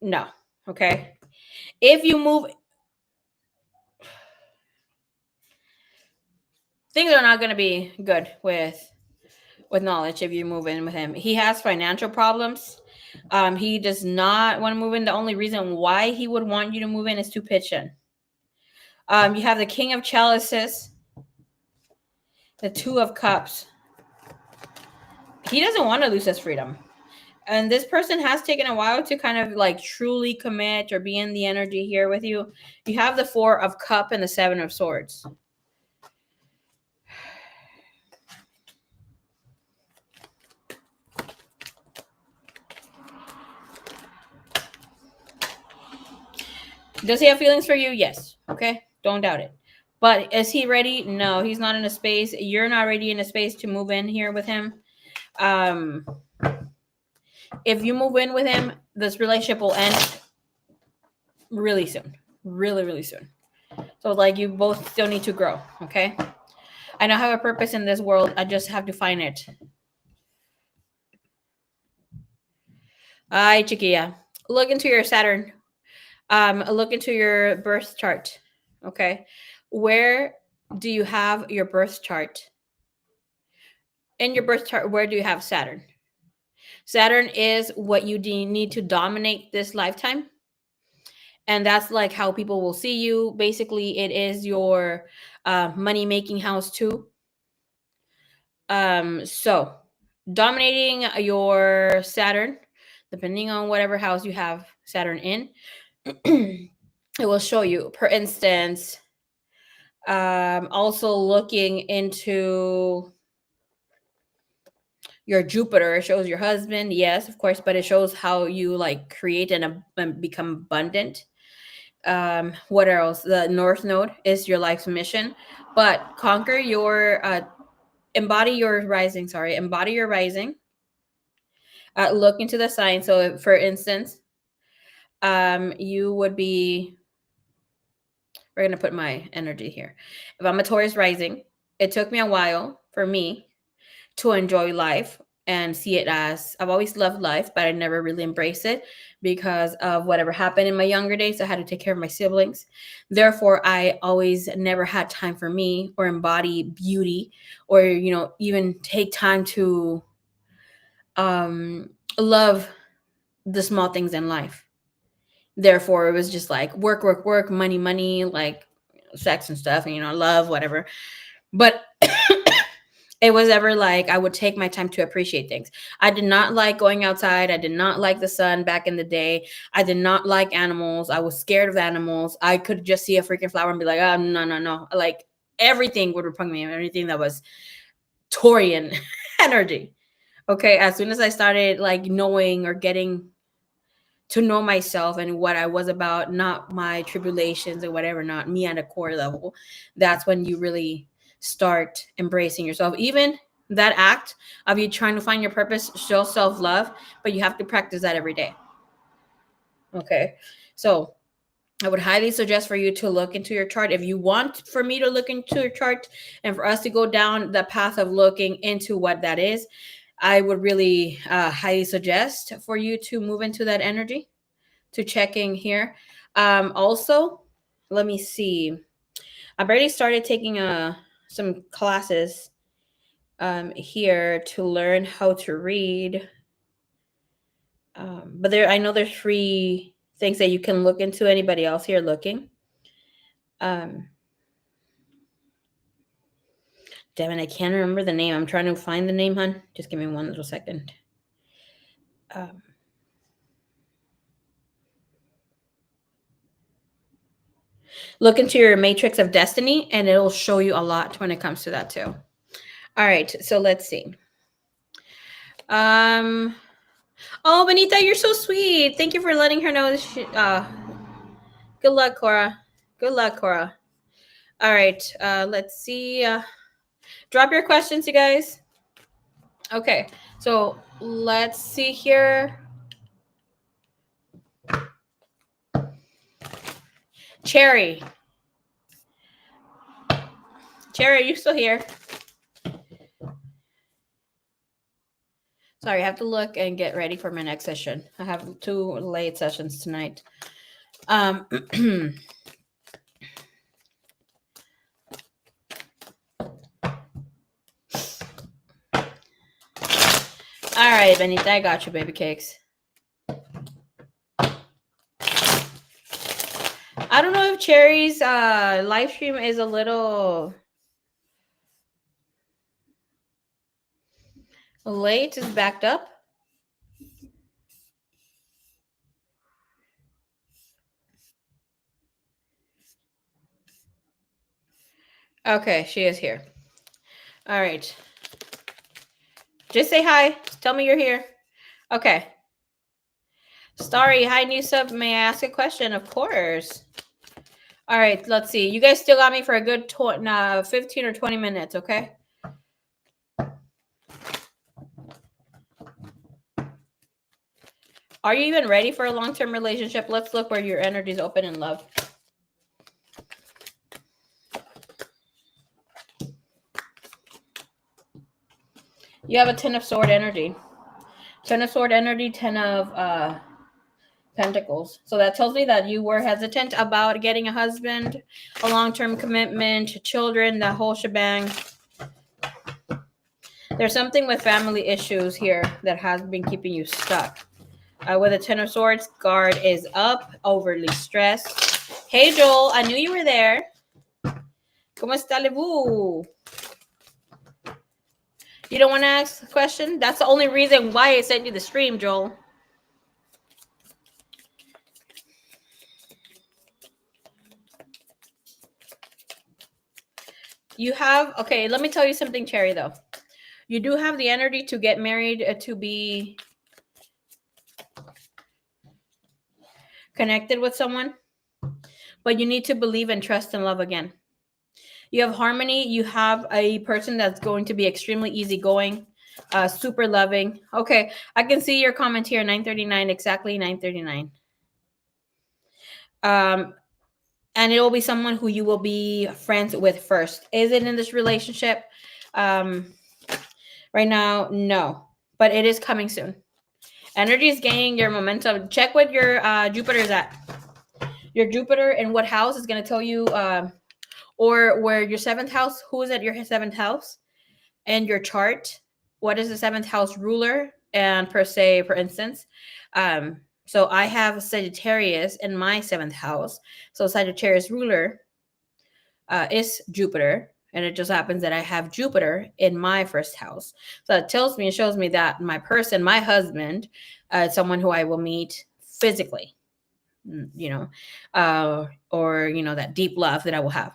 No. Okay? If you move things are not going to be good with knowledge if you move in with him. He has financial problems. He does not want to move in. The only reason why he would want you to move in is to pitch in. You have the King of Chalices, the Two of Cups. He doesn't want to lose his freedom. And this person has taken a while to kind of like truly commit or be in the energy here with you. You have the Four of Cup and the Seven of Swords. Does he have feelings for you? Yes. Okay. Don't doubt it. But is he ready? No, he's not in a space. You're not ready in a space to move in here with him. If you move in with him, this relationship will end really soon. Really, really soon. So like you both still need to grow. Okay. I don't have a purpose in this world. I just have to find it. Ay, chiquilla. Look into your Saturn. Look into your birth chart. Okay. Where do you have your birth chart? In your birth chart, where do you have Saturn? Saturn is what you need to dominate this lifetime. And that's like how people will see you. Basically, it is your money making house too. So dominating your Saturn, depending on whatever house you have Saturn in, it will show you. For instance, also looking into your Jupiter, it shows your husband, yes, of course, but it shows how you like create and become abundant. What else? The North Node is your life's mission, but conquer your embody your rising. Sorry, embody your rising. Look into the sign. So, for instance, you would be. We're gonna put my energy here. If I'm a Taurus rising, it took me a while for me to enjoy life and see it as I've always loved life, but I never really embraced it because of whatever happened in my younger days. I had to take care of my siblings. Therefore, I always never had time for me or embody beauty or, even take time to love the small things in life. Therefore, it was just like work, work, work, money, money, like sex and stuff, and, love, whatever. But it was ever like I would take my time to appreciate things. I did not like going outside. I did not like the sun back in the day. I did not like animals. I was scared of animals. I could just see a freaking flower and be like, oh, no, no, no. Like everything would repugn me, everything that was Taurian energy. Okay, as soon as I started like knowing or getting to know myself and what I was about, not my tribulations or whatever, not me at a core level, that's when you really start embracing yourself. Even that act of you trying to find your purpose shows self-love, but you have to practice that every day. Okay. So I would highly suggest for you to look into your chart. If you want for me to look into your chart and for us to go down the path of looking into what that is, I would really highly suggest for you to move into that energy, to checking here. Also, let me see. I've already started taking some classes here to learn how to read. But I know there's free things that you can look into. Anybody else here looking? Damn it, I can't remember the name. I'm trying to find the name, hon. Just give me one little second. Look into your matrix of destiny, and it'll show you a lot when it comes to that too. All right, so let's see. Oh, Benita, you're so sweet. Thank you for letting her know. Good luck, Cora. Good luck, Cora. All right, let's see. Drop your questions, you guys. Okay, so let's see here. Cherry. Cherry, are you still here? Sorry, I have to look and get ready for my next session. I have 2 late sessions tonight. right, Benita, I got you, baby cakes. I don't know if Cherry's live stream is a little late. It's backed up. Okay, she is here. All right. Just say hi. Tell me you're here. Okay. Starry, hi, new sub. May I ask a question? Of course. All right, let's see. You guys still got me for a good 15 or 20 minutes, okay? Are you even ready for a long-term relationship? Let's look where your energy is open in love. You have a 10 of sword energy. 10 of sword energy, 10 of pentacles. So that tells me that you were hesitant about getting a husband, a long-term commitment, children, the whole shebang. There's something with family issues here that has been keeping you stuck. With a 10 of swords, guard is up, overly stressed. Hey, Joel, I knew you were there. ¿Cómo está Lebu? You don't want to ask a question? That's the only reason why I sent you the stream, Joel. You have, okay, let me tell you something, Cherry, though. You do have the energy to get married, to be connected with someone, but you need to believe and trust and love again. You have harmony. You have a person that's going to be extremely easygoing, super loving. Okay, I can see your comment here, 9:39, exactly 9:39. And it will be someone who you will be friends with first. Is it in this relationship? Right now, no, but it is coming soon. Energy is gaining your momentum. Check what your Jupiter is at. Your Jupiter in what house is going to tell you, or where your 7th house, who is at your 7th house, and your chart. What is the 7th house ruler? And per se, for instance, so I have Sagittarius in my 7th house. So Sagittarius ruler is Jupiter. And it just happens that I have Jupiter in my 1st house. So it tells me and shows me that my person, my husband, someone who I will meet physically, you know, or, you know, that deep love that I will have.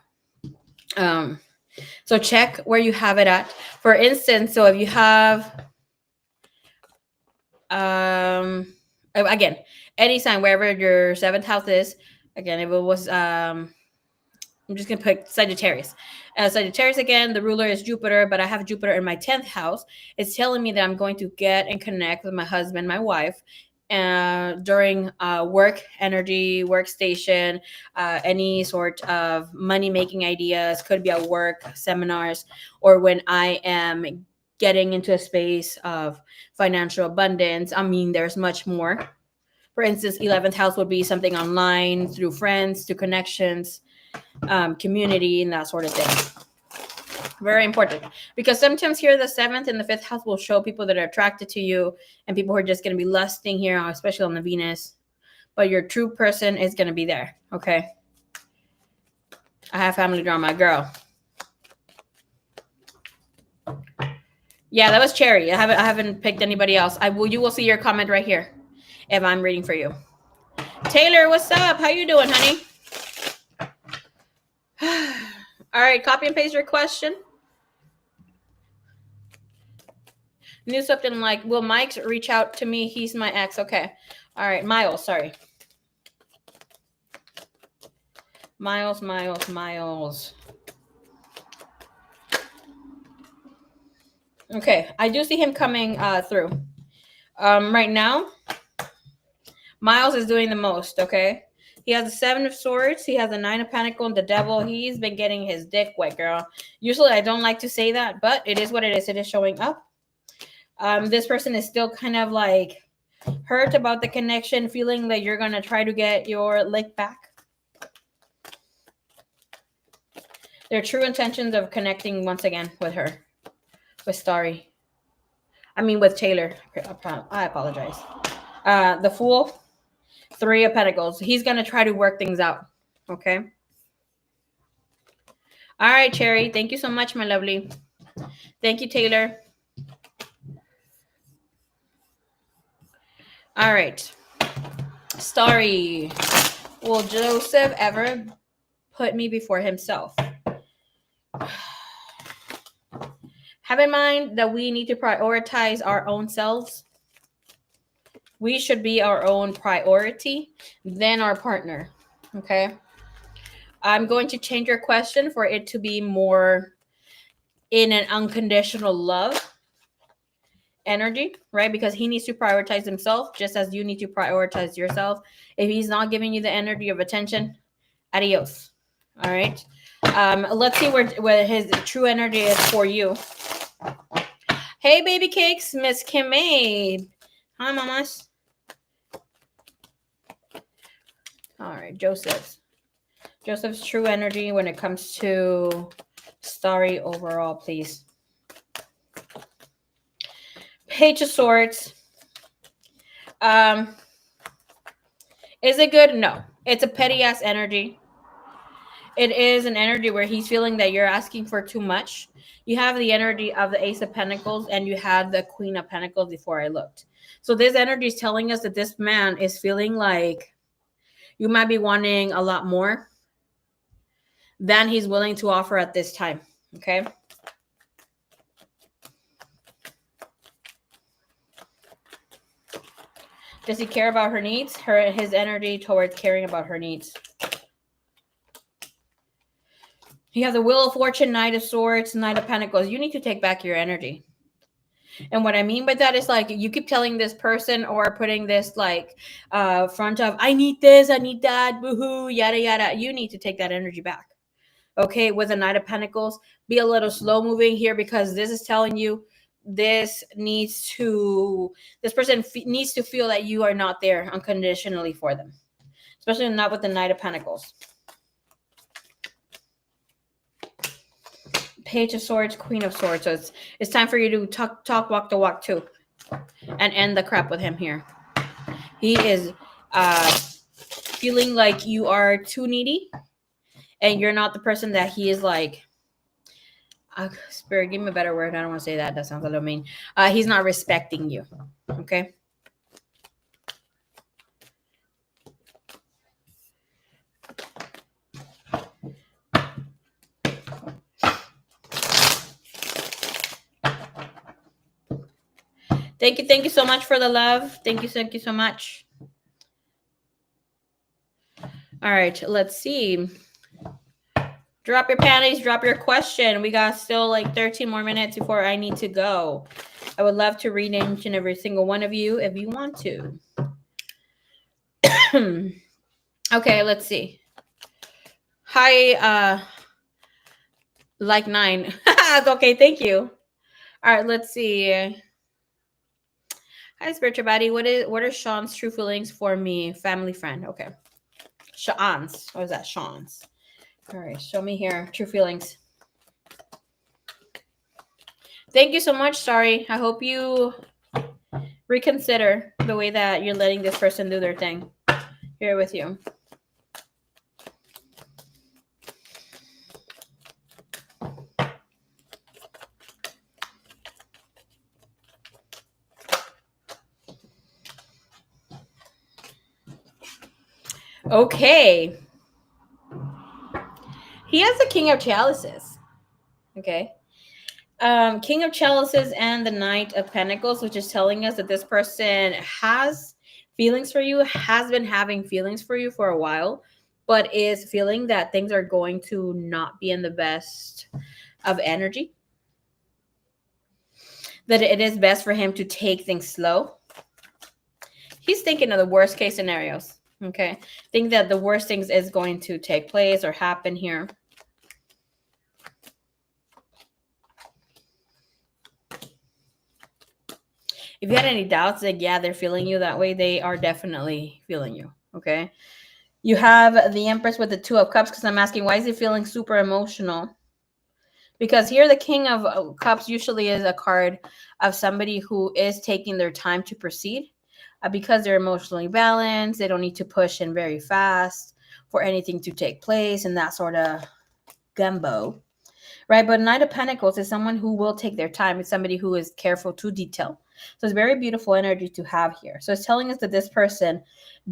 So check where you have it at. For instance, so if you have, again, any sign, wherever your 7th house is, again, if it was, I'm just going to put Sagittarius. Sagittarius, again, the ruler is Jupiter, but I have Jupiter in my 10th house. It's telling me that I'm going to get and connect with my husband, my wife, during work energy, workstation, any sort of money-making ideas, could be at work, seminars, or when I am getting into a space of financial abundance. I mean, there's much more. For instance, 11th house would be something online, through friends, through connections, community, and that sort of thing. Very important, because sometimes here the 7th and the 5th house will show people that are attracted to you and people who are just going to be lusting here, especially on the Venus, but your true person is going to be there. Okay, I have family drama, girl. Yeah, that was Cherry. I haven't picked anybody else. You will see your comment right here if I'm reading for you. Taylor, what's up? How you doing, honey? All right, copy and paste your question. New something like, will Mike reach out to me? He's my ex. Okay. All right, Miles, sorry. Miles. Okay, I do see him coming through. Right now, Miles is doing the most, okay? He has a 7 of swords. He has a 9 of pentacles and the devil. He's been getting his dick wet, girl. Usually I don't like to say that, but it is what it is. It is showing up. This person is still kind of like hurt about the connection, feeling that you're going to try to get your lick back. Their true intentions of connecting once again with her, with Starry. with Taylor. I apologize. The Fool, 3 of Pentacles. He's going to try to work things out. Okay. All right, Cherry. Thank you so much, my lovely. Thank you, Taylor. All right. Starry. Will Joseph ever put me before himself? Have in mind that we need to prioritize our own selves. We should be our own priority, then our partner. Okay. I'm going to change your question for it to be more in an unconditional love energy, right? Because he needs to prioritize himself just as you need to prioritize yourself. If he's not giving you the energy of attention, adios. All right. Let's see where his true energy is for you. Hey, baby cakes, Miss Kim May. Hi, mamas. All right, Joseph's true energy when it comes to Starry overall, please. Page of Swords. Is it good? No. It's a petty ass energy. It is an energy where he's feeling that you're asking for too much. You have the energy of the Ace of Pentacles and you had the Queen of Pentacles before I looked. So this energy is telling us that this man is feeling like you might be wanting a lot more than he's willing to offer at this time. Okay. Does he care about her needs? His energy towards caring about her needs. You have the Wheel of Fortune, Knight of Swords, Knight of Pentacles. You need to take back your energy. And what I mean by that is like you keep telling this person or putting this like front of, I need this, I need that, boohoo, yada, yada. You need to take that energy back. Okay, with the Knight of Pentacles, be a little slow moving here because this is telling you this person needs to feel that you are not there unconditionally for them, especially not with the Knight of Pentacles. Page of Swords, Queen of Swords. So it's time for you to talk walk the walk too, and end the crap with him here. He is feeling like you are too needy, and you're not the person that he is like. Spirit, give me a better word. I don't want to say that. That sounds a little mean. He's not respecting you. Okay. Thank you so much for the love. Thank you so much. All right, let's see. Drop your panties, drop your question. We got still like 13 more minutes before I need to go. I would love to read each and every single one of you if you want to. Okay, let's see. Hi, like 9. Okay, thank you. All right, let's see. Hi, spiritual body. What are Sean's true feelings for me? Family friend. Okay. Sean's. What was that? Sean's. All right, show me here. True feelings. Thank you so much. Sorry. I hope you reconsider the way that you're letting this person do their thing. Here with you. Okay. He has the King of Chalices. Okay. King of Chalices and the Knight of Pentacles, which is telling us that this person has feelings for you, has been having feelings for you for a while, but is feeling that things are going to not be in the best of energy. That it is best for him to take things slow. He's thinking of the worst case scenarios. Okay. Think that the worst things is going to take place or happen here. If you had any doubts, like, yeah, they're feeling you that way, they are definitely feeling you, okay? You have the Empress with the Two of Cups because I'm asking, why is he feeling super emotional? Because here the King of Cups usually is a card of somebody who is taking their time to proceed, because they're emotionally balanced. They don't need to push in very fast for anything to take place and that sort of gumbo, right? But Knight of Pentacles is someone who will take their time. It's somebody who is careful to detail. So it's very beautiful energy to have here. So it's telling us that this person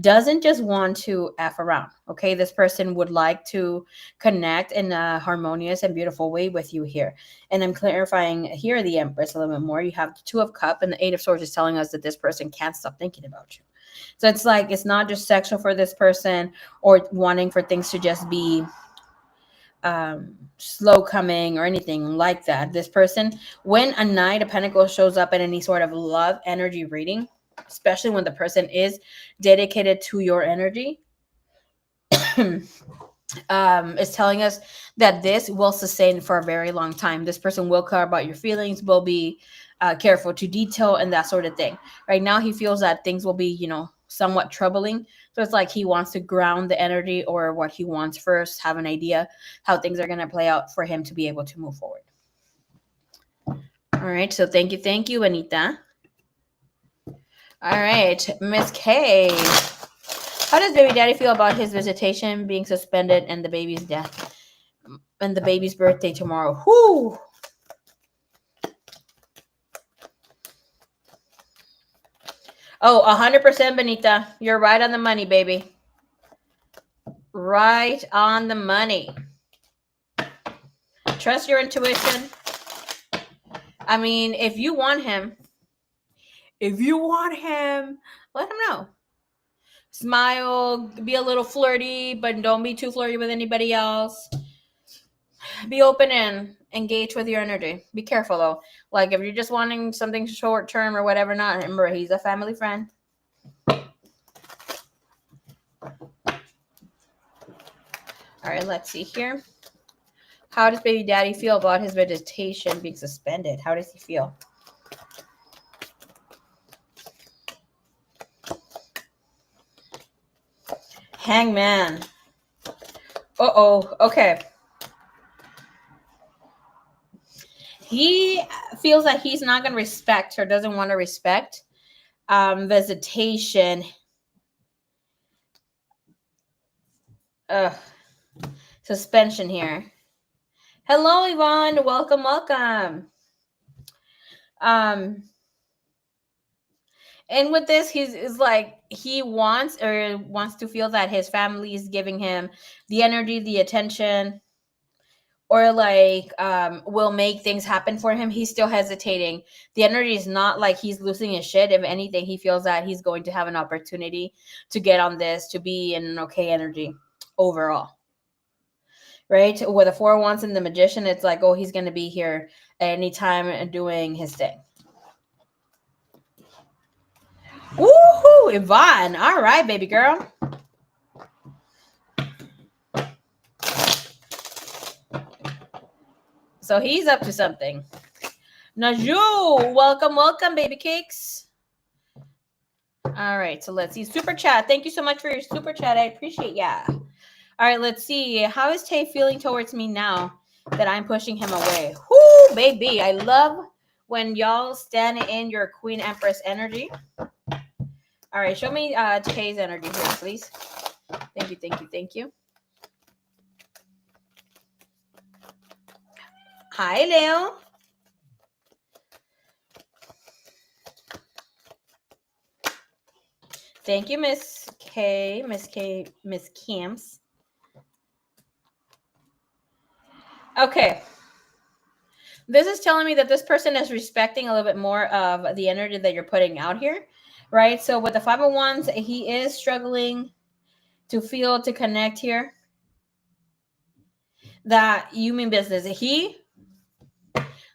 doesn't just want to F around, okay? This person would like to connect in a harmonious and beautiful way with you here. And I'm clarifying here the Empress a little bit more. You have the Two of Cups, and the Eight of Swords is telling us that this person can't stop thinking about you. So it's like, it's not just sexual for this person or wanting for things to just be slow coming or anything like that. This person, when a Knight of Pentacles shows up in any sort of love energy reading, especially when the person is dedicated to your energy, is telling us that this will sustain for a very long time. This person will care about your feelings, will be careful to detail and that sort of thing. Right now, he feels that things will be, somewhat troubling. So it's like he wants to ground the energy or what he wants first, have an idea how things are going to play out for him to be able to move forward. All right. So thank you, Anita. All right, Miss K. How does baby daddy feel about his visitation being suspended and the baby's death and the baby's birthday tomorrow? Whoo! Oh, 100%, Benita. You're right on the money, baby. Right on the money. Trust your intuition. I mean, if you want him, let him know. Smile, be a little flirty, but don't be too flirty with anybody else. Be open and engage with your energy. Be careful though. Like if you're just wanting something short term or whatever, not remember he's a family friend. All right, let's see here. How does baby daddy feel about his visitation being suspended? How does he feel? Hangman. Okay. He feels that he's not going to respect or doesn't want to respect visitation. Suspension here. Hello, Yvonne. Welcome. And with this, he's like he wants to feel that his family is giving him the energy, the attention, or like will make things happen for him. He's still hesitating. The energy is not like he's losing his shit. If anything, he feels that he's going to have an opportunity to get on this, to be in an okay energy overall. Right? With the Four of Wands and the Magician, it's like, oh, he's going to be here at any time and doing his thing. Woohoo, Yvonne. All right, baby girl. So he's up to something. Najoo, welcome, baby cakes. All right, so let's see. Super chat. Thank you so much for your super chat. I appreciate ya. All right, let's see. How is Tay feeling towards me now that I'm pushing him away? Whoo, baby. I love when y'all stand in your Queen Empress energy. All right, show me Tay's energy here, please. Thank you. Hi, Leo. Thank you, Miss Camps. Okay. This is telling me that this person is respecting a little bit more of the energy that you're putting out here, right? So with the 5 of Wands, he is struggling to feel, to connect here. That you mean business.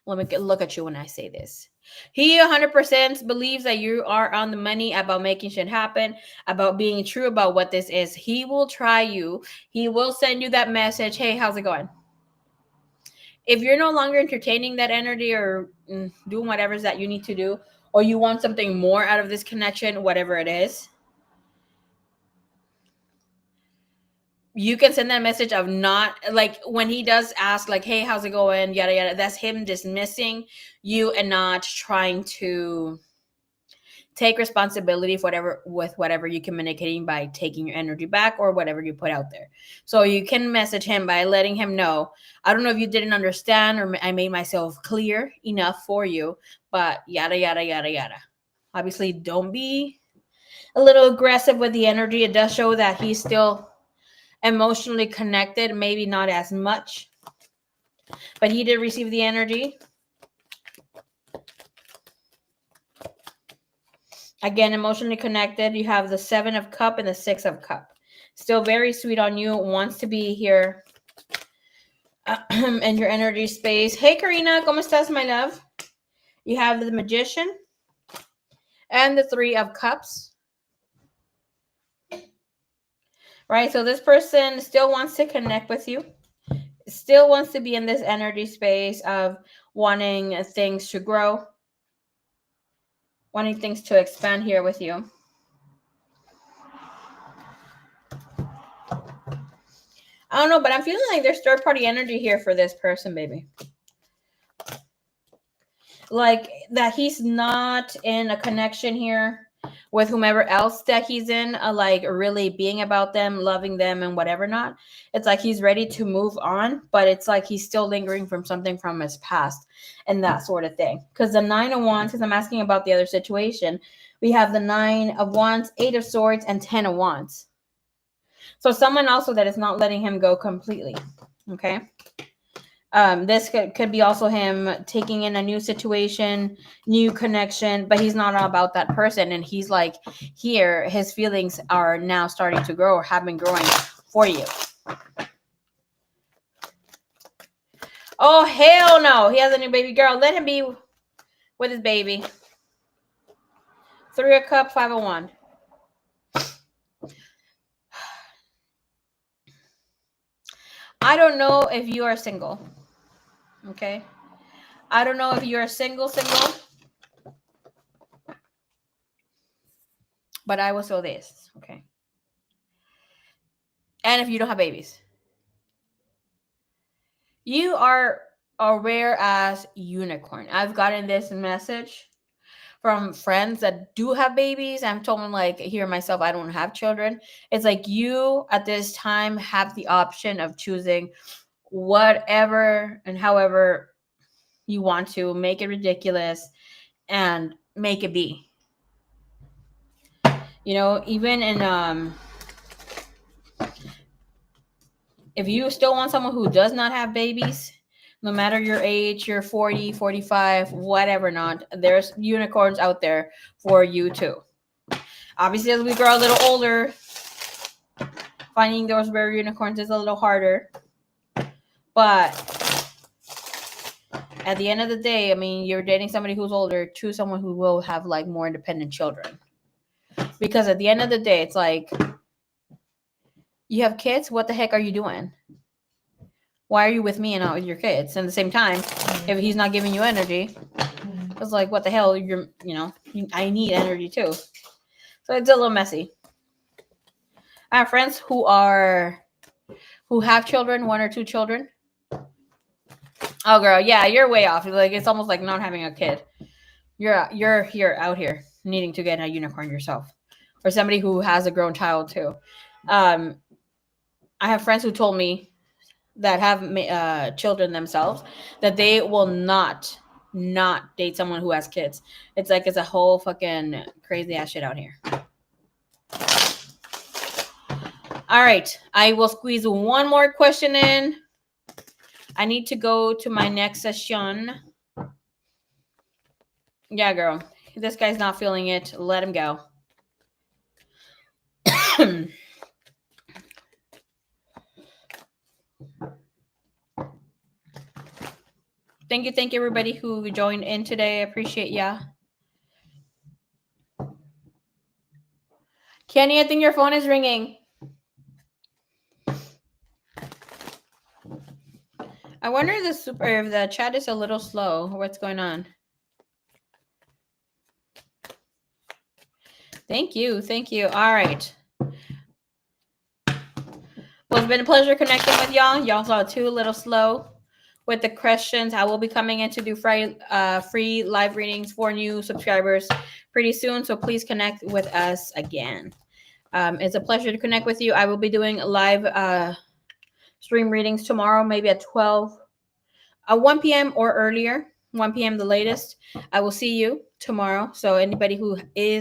Let me look at you when I say this. He 100% believes that you are on the money about making shit happen, about being true about what this is. He will try you. He will send you that message. Hey, how's it going? If you're no longer entertaining that energy or doing whatever that you need to do, or you want something more out of this connection, whatever it is, you can send that message of not like when he does ask like, hey, how's it going, yada yada, that's him dismissing you and not trying to take responsibility for whatever you're communicating by taking your energy back or whatever you put out there. So you can message him by letting him know, I don't know if you didn't understand or I made myself clear enough for you, but yada yada yada yada. Obviously, don't be a little aggressive with the energy. It does show that he's still emotionally connected, maybe not as much, but he did receive the energy. Again, emotionally connected. You have the 7 of Cup and the 6 of Cup. Still very sweet on you. Wants to be here in your energy space. Hey, Karina. ¿Cómo estás, my love? You have the Magician and the 3 of Cups. Right? So this person still wants to connect with you. Still wants to be in this energy space of wanting things to grow. Wanting things to expand here with you. I don't know, but I'm feeling like there's third-party energy here for this person, baby. Like that he's not in a connection here with whomever else that he's in, like really being about them, loving them, and whatever not. It's like he's ready to move on, but it's like he's still lingering from something from his past and that sort of thing. Because the 9 of Wands, because I'm asking about the other situation, we have the 9 of Wands, 8 of Swords, and 10 of Wands. So someone also that is not letting him go completely. Okay. This could be also him taking in a new situation, new connection, but he's not about that person. And he's like, here, his feelings are now starting to grow or have been growing for you. Oh, hell no. He has a new baby girl. Let him be with his baby. 3 of Cups, 5 of Wands. I don't know if you are single. Okay. I don't know if you're single. But I will show this. Okay. And if you don't have babies. You are a rare ass unicorn. I've gotten this message from friends that do have babies. I'm told them like, here myself, I don't have children. It's like you at this time have the option of choosing whatever and however you want to make it ridiculous and make it be. You know, even in if you still want someone who does not have babies, no matter your age, you're 40, 45, whatever not, there's unicorns out there for you too. Obviously, as we grow a little older, finding those rare unicorns is a little harder. But at the end of the day, I mean, you're dating somebody who's older, choose someone who will have like more independent children. Because at the end of the day, it's like, you have kids, what the heck are you doing? Why are you with me and not with your kids? And at the same time, if he's not giving you energy, it's like, what the hell? I need energy too. So it's a little messy. I have friends who have children, 1 or 2 children. Oh, girl, yeah, you're way off. Like it's almost like not having a kid. You're here out here needing to get a unicorn yourself, or somebody who has a grown child too. I have friends who told me that have children themselves that they will not date someone who has kids. It's like it's a whole fucking crazy ass shit out here. All right, I will squeeze one more question in. I need to go to my next session. Yeah, girl, this guy's not feeling it. Let him go. Thank you everybody who joined in today. I appreciate ya. Kenny, I think your phone is ringing. I wonder if the chat is a little slow. What's going on? Thank you. All right. Pues been a pleasure connecting with y'all. Y'all saw too a little slow with the questions. I will be coming in to do free live readings for new subscribers pretty soon. So please connect with us again. It's a pleasure to connect with you. I will be doing live stream readings tomorrow, maybe at 1 p.m. or earlier. 1 p.m. the latest. I will see you tomorrow. So anybody who is